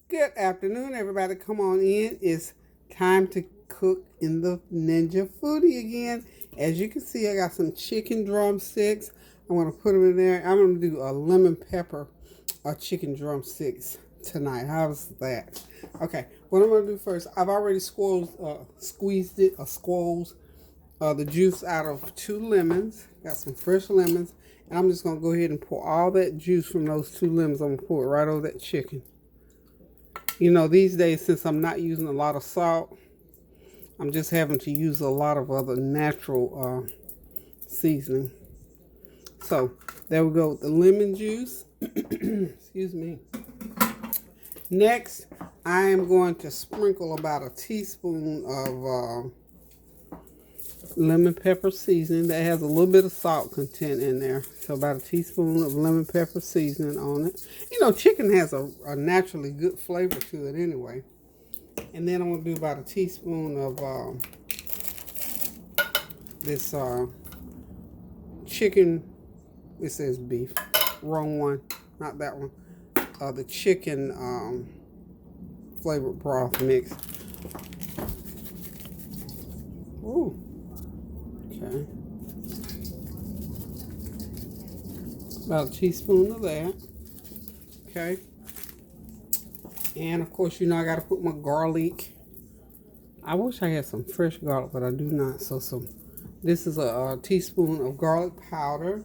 Good afternoon, everybody. Come on in. It's time to cook in the Ninja Foodi again. As you can see, I got some chicken drumsticks. I'm going to put them in there. I'm going to do a lemon pepper chicken drumsticks tonight. How's that? Okay, what I'm going to do first, I've already squeezed the juice out of 2 lemons. Got some fresh lemons. And I'm just going to go ahead and pour all that juice from those 2 lemons. I'm going to pour it right over that chicken. You know, these days, since I'm not using a lot of salt, I'm just having to use a lot of other natural seasoning. So, there we go with the lemon juice. Excuse me. Next, I am going to sprinkle about a teaspoon of lemon pepper seasoning that has a little bit of salt content in there. So about a teaspoon of lemon pepper seasoning on it. You know, chicken has a naturally good flavor to it anyway. And then I'm going to do about a teaspoon of this chicken. It says beef. Wrong one. Not that one. The chicken flavored broth mix. Ooh. Okay. About a teaspoon of that. Okay. And of course, you know, I got to put my garlic. I wish I had some fresh garlic, but I do not. So this is a teaspoon of garlic powder.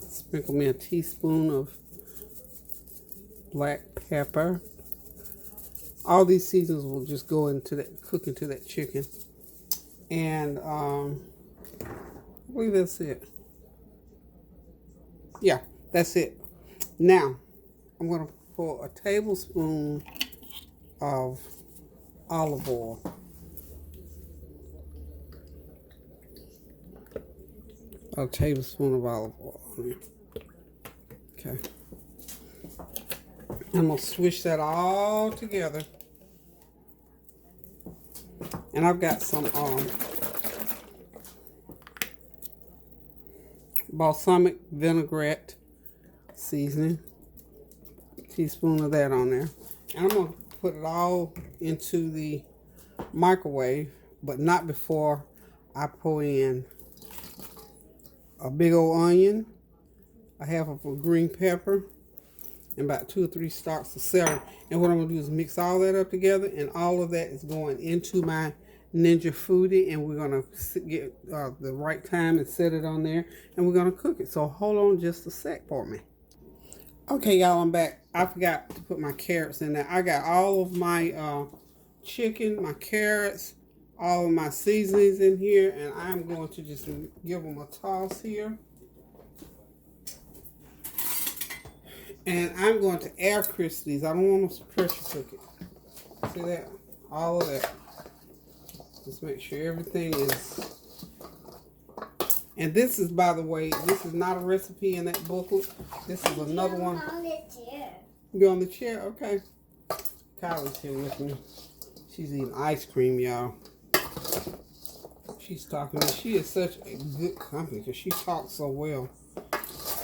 Sprinkle me a teaspoon of black pepper. All these seasons will just go into that, cook into that chicken. And I believe that's it. Yeah, that's it. Now, I'm going to pour a tablespoon of olive oil. A tablespoon of olive oil on there. Okay. I'm going to swish that all together. And I've got some balsamic vinaigrette seasoning. A teaspoon of that on there. And I'm going to put it all into the microwave, but not before I pour in a big old onion, a half of a green pepper, and about 2 or 3 stalks of celery. And what I'm going to do is mix all that up together, and all of that is going into my Ninja Foodi, and we're going to get the right time and set it on there, and we're going to cook it. So hold on just a sec for me. Okay, y'all, I'm back. I forgot to put my carrots in there. I got all of my chicken, my carrots, all of my seasonings in here, and I'm going to just give them a toss here. And I'm going to air crisp these. I don't want to pressure cook it. See that? All of that. Just make sure everything is. And this is, by the way, this is not a recipe in that booklet. This is another one. On the chair. You're on the chair? Okay. Kylie's here with me. She's eating ice cream, y'all. She's talking to me. She is such a good company because she talks so well.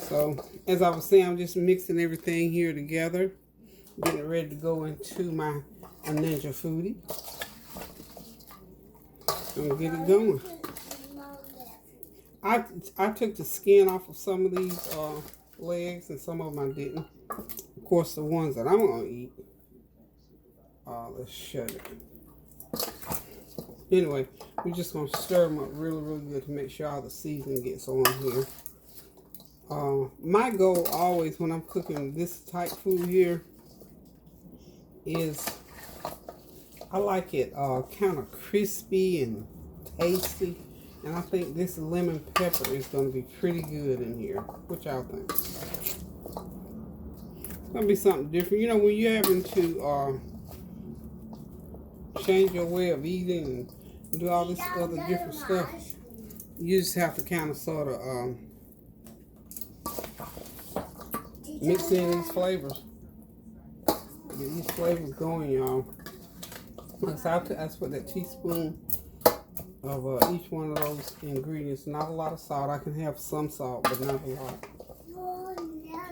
So, as I was saying, I'm just mixing everything here together. Getting it ready to go into my Ninja Foodi. I'm going to get it going. I took the skin off of some of these legs, and some of them I didn't. Of course, the ones that I'm going to eat. Let's shut it. Anyway, we're just going to stir them up really, really good to make sure all the seasoning gets on here. My goal always when I'm cooking this type food here is I like it kind of crispy and tasty. And I think this lemon pepper is going to be pretty good in here. What y'all think? It's going to be something different. You know, when you're having to change your way of eating and do all this other different stuff, you just have to kind of sort of mix in these flavors. Get these flavors going, y'all. So I put that teaspoon of each one of those ingredients. Not a lot of salt. I can have some salt, but not a lot.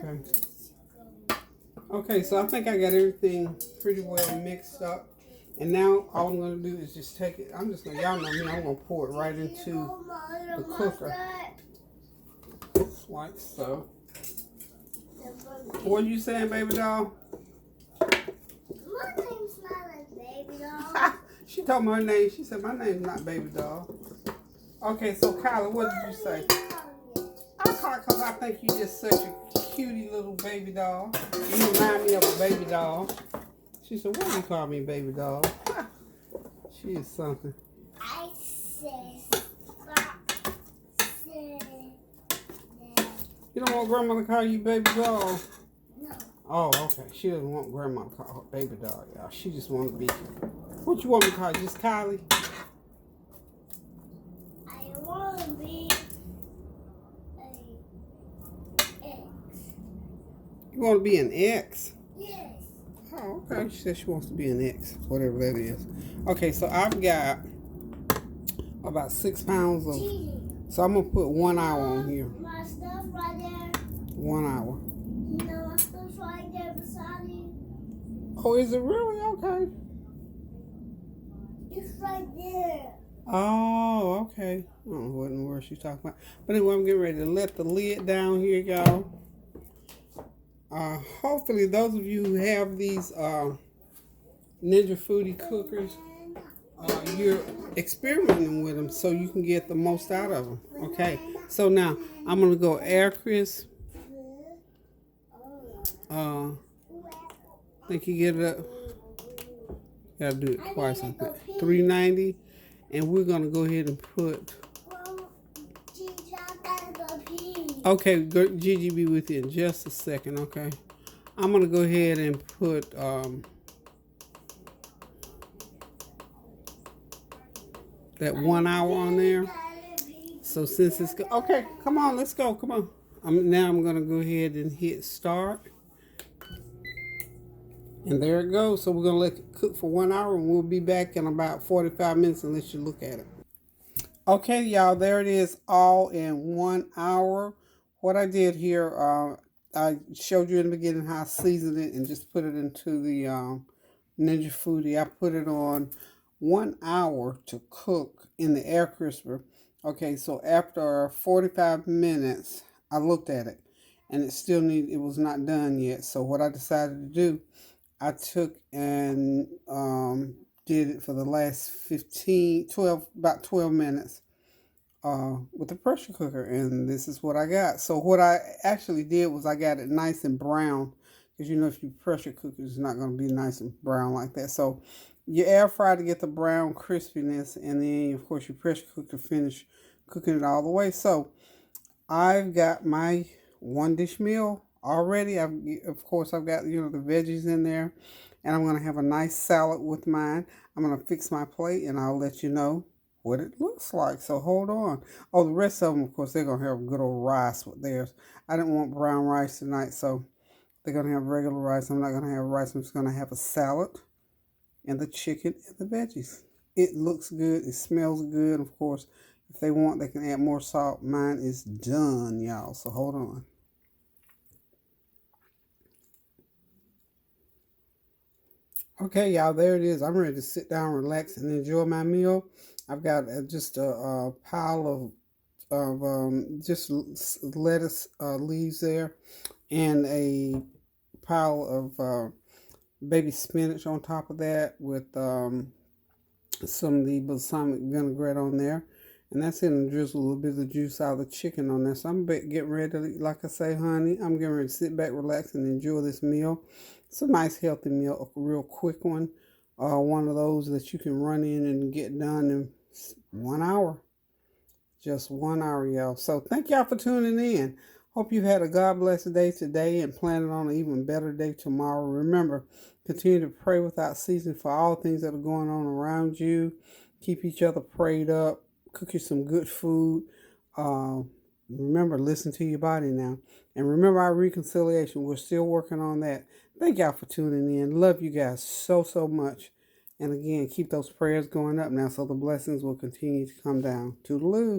Okay. Okay, so I think I got everything pretty well mixed up. And now all I'm going to do is just take it. I'm just going to, y'all know me, I'm going to pour it right into the cooker. Like so. What are you saying, baby doll? My name's not a baby doll. She told me her name. She said, my name's not baby doll. Okay, so Kyla, what did you say? I call it because I think you just such a cutie little baby doll. You remind me of a baby doll. She said, what do you call me, baby doll? She is something. I said, stop saying that. You don't want grandma to call you baby doll? No. Oh, okay. She doesn't want grandma to call her baby doll, y'all. She just want to be. What you want me to call you? Just Kylie? I want to be an X. You want to be an X? Yes. Oh, okay. She said she wants to be an X, whatever that is. Okay, so I've got about 6 pounds of. So I'm gonna put 1 hour on here. My stuff right there. 1 hour. You know my stuff's right there beside you. Oh, is it really? Okay. It's right there. Oh, okay. I don't know what in the world she's talking about. But anyway, I'm getting ready to let the lid down here, y'all. Hopefully, those of you who have these Ninja Foodi cookers, you're experimenting with them so you can get the most out of them. Okay. So now, I'm going to go air crisp. I think you get it up. Gotta do it twice, I think. 390. And we're going to go ahead and put. Okay, Gigi be with you in just a second, okay? I'm going to go ahead and put that 1 hour on there. So since it's okay, come on, let's go. Come on. Now I'm going to go ahead and hit start. And there it goes. So we're going to let it cook for 1 hour, and we'll be back in about 45 minutes and let you look at it. Okay, y'all, there it is, all in 1 hour. What I did here, I showed you in the beginning how I seasoned it and just put it into the Ninja Foodi. I put it on 1 hour to cook in the air crisper. Okay, so after 45 minutes, I looked at it, and it was not done yet. So what I decided to do, I took and did it for the last about 12 minutes with the pressure cooker, and this is what I got. So what I actually did was I got it nice and brown, because you know if you pressure cook it's not going to be nice and brown like that. So you air fry to get the brown crispiness, and then of course you pressure cook to finish cooking it all the way. So I've got my 1 dish meal already. Of course I've got the veggies in there, and I'm going to have a nice salad with mine. I'm going to fix my plate, and I'll let you know what it looks like. So hold on. Oh, the rest of them, of course, they're going to have good old rice with theirs. I didn't want brown rice tonight, so they're going to have regular rice. I'm not going to have rice. I'm just going to have a salad and the chicken and the veggies. It looks good. It smells good. Of course, if they want, they can add more salt. Mine is done, y'all. So hold on. Okay, y'all, there it is. I'm ready to sit down, relax, and enjoy my meal. I've got just a pile of just lettuce leaves there, and a pile of baby spinach on top of that with some of the balsamic vinaigrette on there. And that's it, and drizzle a little bit of the juice out of the chicken on there. So I'm getting ready to, like I say, honey, I'm getting ready to sit back, relax, and enjoy this meal. It's a nice, healthy meal, a real quick one. One of those that you can run in and get done in 1 hour. Just 1 hour, y'all. So thank y'all for tuning in. Hope you've had a God-blessed day today and planning on an even better day tomorrow. Remember, continue to pray without ceasing for all things that are going on around you. Keep each other prayed up. Cook you some good food. Remember, listen to your body now. And remember our reconciliation. We're still working on that. Thank y'all for tuning in. Love you guys so, so much. And again, keep those prayers going up now so the blessings will continue to come down. Toodaloo.